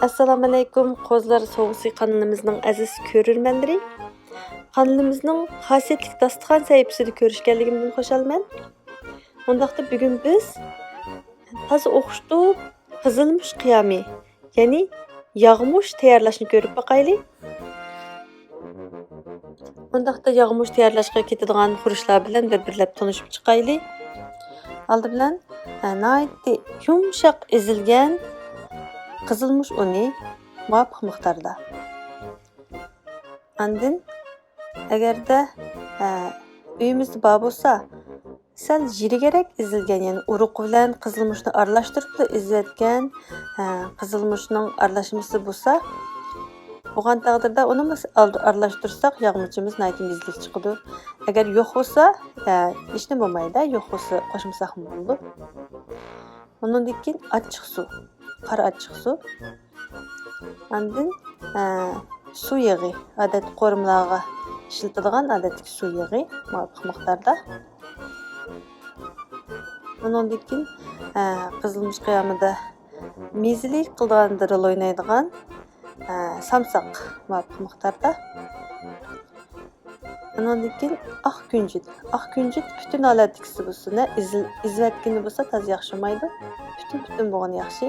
Assalomu alaykum Qo'zlar Sovusi kanalımızın aziz görürmenleri. Kanalımızın xasiyetlik dasturxon sahifasida ko'rishganligimdan xushalman. Undaqda bugun biz toza o'qishda qizilmush qiyami, ya'ni yog'mush tayyorlashni ko'rib boqayli. Undaqda yog'mush tayyorlashga ketadigan xurishlar bilan bir-birlab tanishib chiqayli. Aldı bilan nihoyatda yumshoq ezilgan qizilmush uni muvofiq miqdorda. Andin agarda uyimizda bor bo'lsa, sal jirigerek ezilgan, ya'ni uruq bilan qizilmushni aralashtirib ezilgan qizilmushning aralashmasi bo'lsa, bo'lgan taqdirda uni aralashtirsak, yog'muchimiz nihoyatda mezlik chiqadi. Agar yo'q bo'lsa, hech nima bo'lmaydi, yo'q bo'lsa qo'shmasak ham bo'ladi. Undan keyin achchiq suv, qora achchiq suv. Andin suv yog'i, odat qo'rimlarga ishlatiladigan odatdagi suv yog'i muvofiq miqdorda. Undan keyin qizilmush qiyamida mezlik qilgan rol o'ynaydigan samsaq muvofiq miqdorda. Undan keyin oq kunjut. Oq kunjut butun holatdagisi bo'lsa, izlatgani bo'lsa toz yaxshi olmaydi. Butun bo'lgan yaxshi.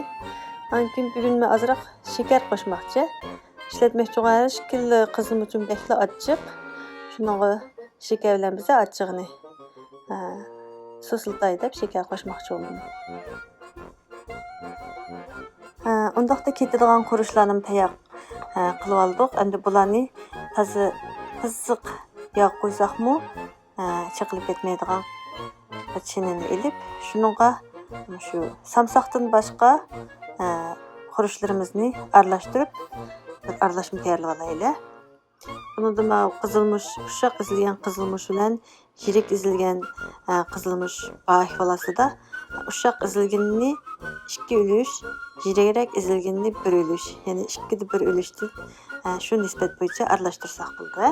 Ankin bugun men azroq shakar qo'shmoqchi. İşletmekçi olan şekilli qizilmuchim bekli achchiq. Shunga shakar bilan biz achchig'ini so'siltay deb shakar qo'shmoqchi bo'ldim. Undaqda ketadigan qurishlarni tayyor qilib oldik. Endi bularni toza qiziq yog' qo'ysaqmi, chiqilib ketmaydigan chinini ilib, shunga shu samsaqdan boshqa qurishlarimizni aralashtirib aralashma tayyorlab olaylik. Bunda men qizilmush, ushoq ezilgan qizilmush bilan yirik ezilgan qizilmush ahvolasida ushoq ezilganini 2 ulush, yirikroq ezilganini 1 ulush, ya'ni 2 da 1 ulushni shu nisbat bo'yicha aralashtirsak bo'ldi.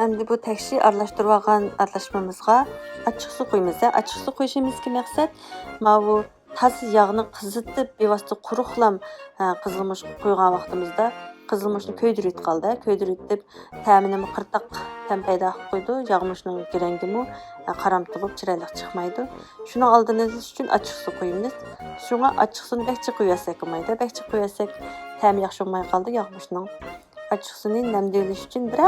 Endi bu tekşi aralashtirib olgan aralashmamizga achchiq suv qo'yamiz. Achchiq suv qo'yishimizga maqsad bu toza yog'ni qizitib, bevosita quruqlam qizilmush qo'ygan vaqtimizda qizilmushni ko'ydirib qoldi. Ko'ydirib ta'mini qirtaq ta'm paydo qilib qo'ydi. Yog'mushning rangimi qaramti bo'lib chiroyli chiqmaydi. Shuni oldini olish uchun achchiq suv qo'yamiz. Shunga achchiq suvni bekchi qo'yasak bo'lmaydi. Bekchi qo'yasak ta'mi yaxshi bo'lmay qoldi yog'mushning. Achchiq suvni namdilish uchun bir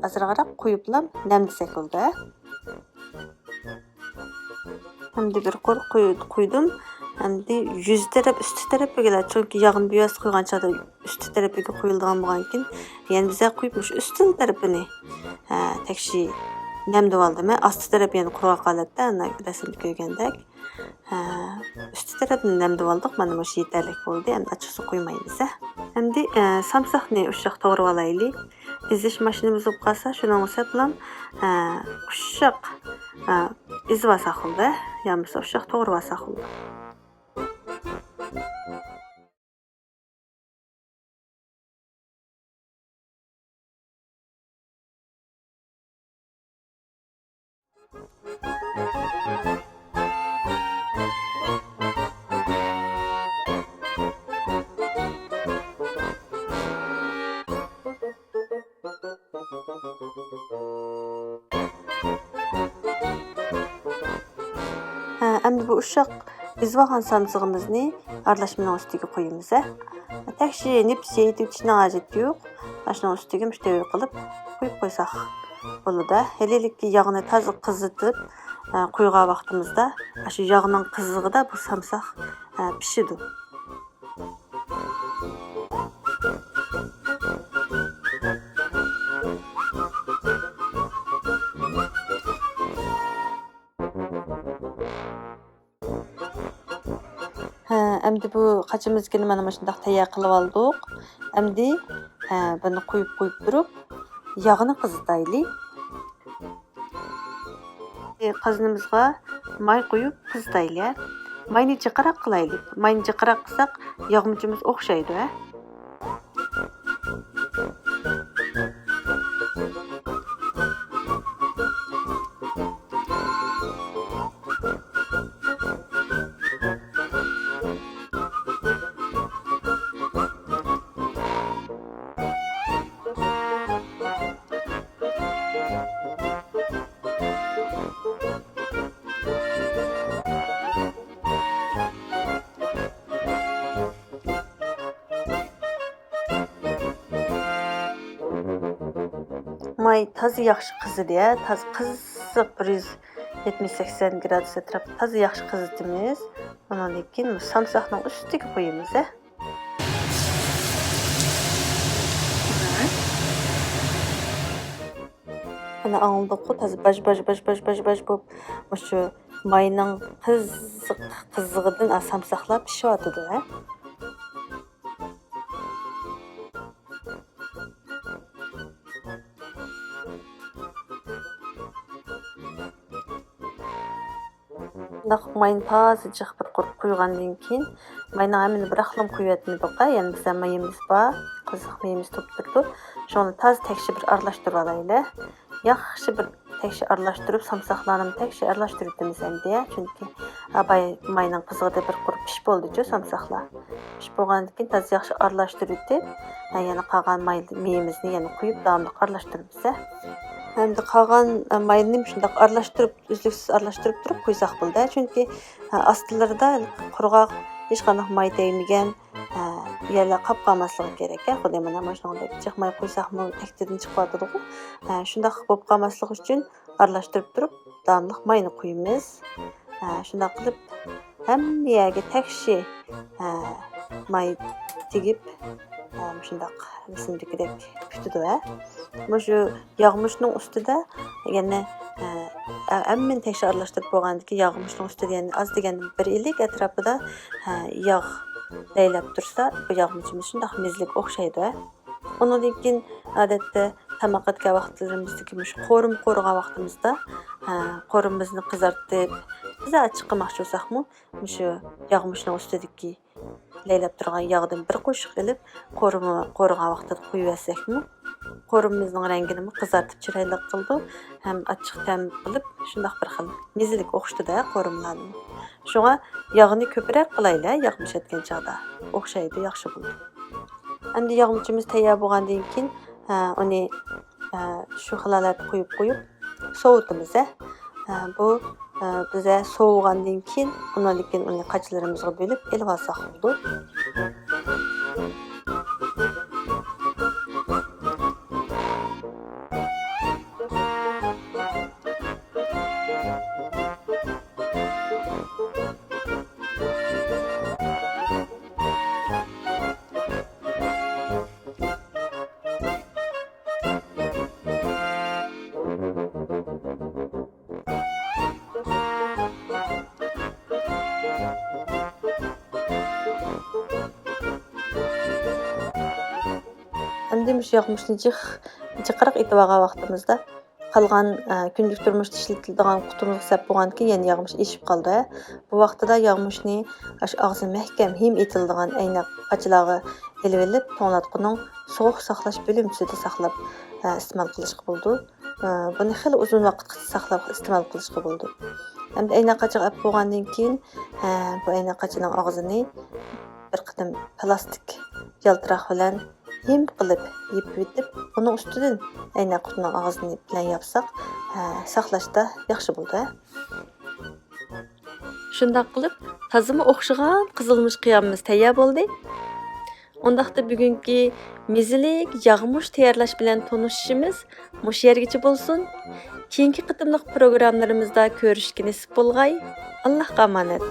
azroqroq qo'yiblam namlasak bo'ldi. Endi bir qo'ydim. Endi yuz taraf, usti tarafiga, chunki yog'ni bevosita qo'ygan chog'da usti tarafiga qo'yilgan bo'lgan ekan, yana biz qo'yib shu usti tarafini tekshi namlab oldim. Asti tarafi yana quruq holatda, rasmda ko'rgandek. Usti tarafini namlab oldik. Mana bu yetarli bo'ldi. Endi achchiq suv qo'ymaymiz. Endi samsaqni ushoq to'g'rab olaylik. Ezish mashinamiz bo'lib qolsa, shuni o'sablam ushoq ezib olsak bo'ldi. Yo'qmi ushoq to'g'rab olsak bo'ldi. Endi bu ushoq ezib olgan samsig'imizni aralashmaning ustiga qo'yamiz. Tekshi nipsi yetishni hojati yo'q. Ashning ustiga mushtay qilib qo'yib qo'ysak bo'ladi. Halilikki yog'ni toza qizitib qo'ygan vaqtimizda shu yog'ning qizig'ida bu samsaq pishidi. Endi bu qachimizni mana shundoq tayyor qilib oldik. Endi buni qo'yib turib, yog'ini qizitaylik. Qozonimizga may qo'yib qizitaylik. Mayni jiqaroq qilaylik. Mayni jiqaroq qilsak, yog'michimiz o'xshaydi. May toza yaxshi qizidi, toza qiziq 170-80 gradus atrofida toza yaxshi qizitamiz. Undan keyin samsoqning ustiga qo'yamiz. Ana angladikku, toza baj bo'lib, shu mayning qizig'idan samsoqlar pishyotidi. Mayni toza jiq bir qurib qo'ygandan keyin mayni hamini bir aqlam qo'yatmadik. Ya'ni bizda mayimiz bor, qiziq mayimiz turibdi. Shuni toza tekshi bir aralashtirib olaylik. Yaxshi bir tekshi aralashtirib, samsoqlarni tekshi aralashtiribmiz endi. Chunki mayning qizig'ida bir qurib pish bo'ldi-ku samsoqlar. Pish bo'lgandan keyin toza yaxshi aralashtirib, yana qolgan mayimizni yana qo'yib davomli aralashtiribmiz. Endi qolgan mayni shundoq aralashtirib, uzluksiz aralashtirib turib qo'ysak bo'ldi. Chunki ostilarida qurg'oq hech qanday may tegmagan yerlar qolib qolmasligi kerak. Xudo mana shunday jiq may qo'ysakmi taktidan chiqyotidi-ku. Shundoq bo'lib qolmasligi uchun aralashtirib turib, davomli mayni qo'yamiz. Shundoq qilib hamma yerga takshi may tegib shundoq rasmdagidek pishdi-da. Shu yog'mushning ustida yana hamma tekshir aralashtirib bo'lgandan keyin yog'mushning ustida yana oz deganda bir ilik atrofida yog' laylab tursa, bu yog'muchimiz shundoq mizlik o'xshaydi. Undan keyin odatda tamoq etgan vaqtlarimizda shu qo'rim qo'rgan vaqtimizda qo'rimizni qizartib, biz ochiq qilmoqchi bo'lsakmi, shu yog'mushning ustidagi laylab turgan yog'dan bir qo'shiq ilib, qo'rgan vaqtida qo'yib bersakmi, qo'rimizning rangini qizartib chiroyli qildi, ham ochiq ta'm qilib, shundoq bir xil mizlik o'xshaydi-da qo'rimlarni. Shunga yog'ni ko'proq qilaylik, yog'mush etgan chaqda. O'xshaydi, yaxshi bo'ldi. Endi yog'muchimiz tayyor bo'lgandan keyin uni shu xilalat qo'yib sovutamiz. Bu bize soğugandan keyin undan keyin uni qachalarimizga bo'lib elib olsak bo'ldi. Endi shu yoqmishni jiqiriq etib olgan vaqtimizda qolgan kunlik turmushda ishlatiladigan qutumizga sap bo'lgandan keyin yana yog'mish eshib qoldi. Bu vaqtida yog'mishni og'zi mahkam him etiladigan aynoq qachilarga elib olib, to'nglatqining sovuq saqlash bo'limchasida saqlab iste'mol qilishga bo'ldi. Buni xil uzun vaqtgacha saqlab iste'mol qilishga bo'ldi. Endi aynoq qachiga olib bo'lgandan keyin bu aynoq qachining og'zini bir qatim plastik yaltiroq bilan him qilib yepib o'tib, uning ustidan aynoq qutining og'zini bilan yopsak, saqlashda yaxshi bo'ldi. Shundoq qilib, tozimi o'xshagan qizilmish qiyomimiz tayyor bo'ldi. Ondaqda bugungi mezilik yog'mush tayyorlash bilan tanishishimiz mush yergacha bo'lsin. Keyingi qitimliq programmalarimizda ko'rishga nasib bo'lg'ay. Allohga omonat.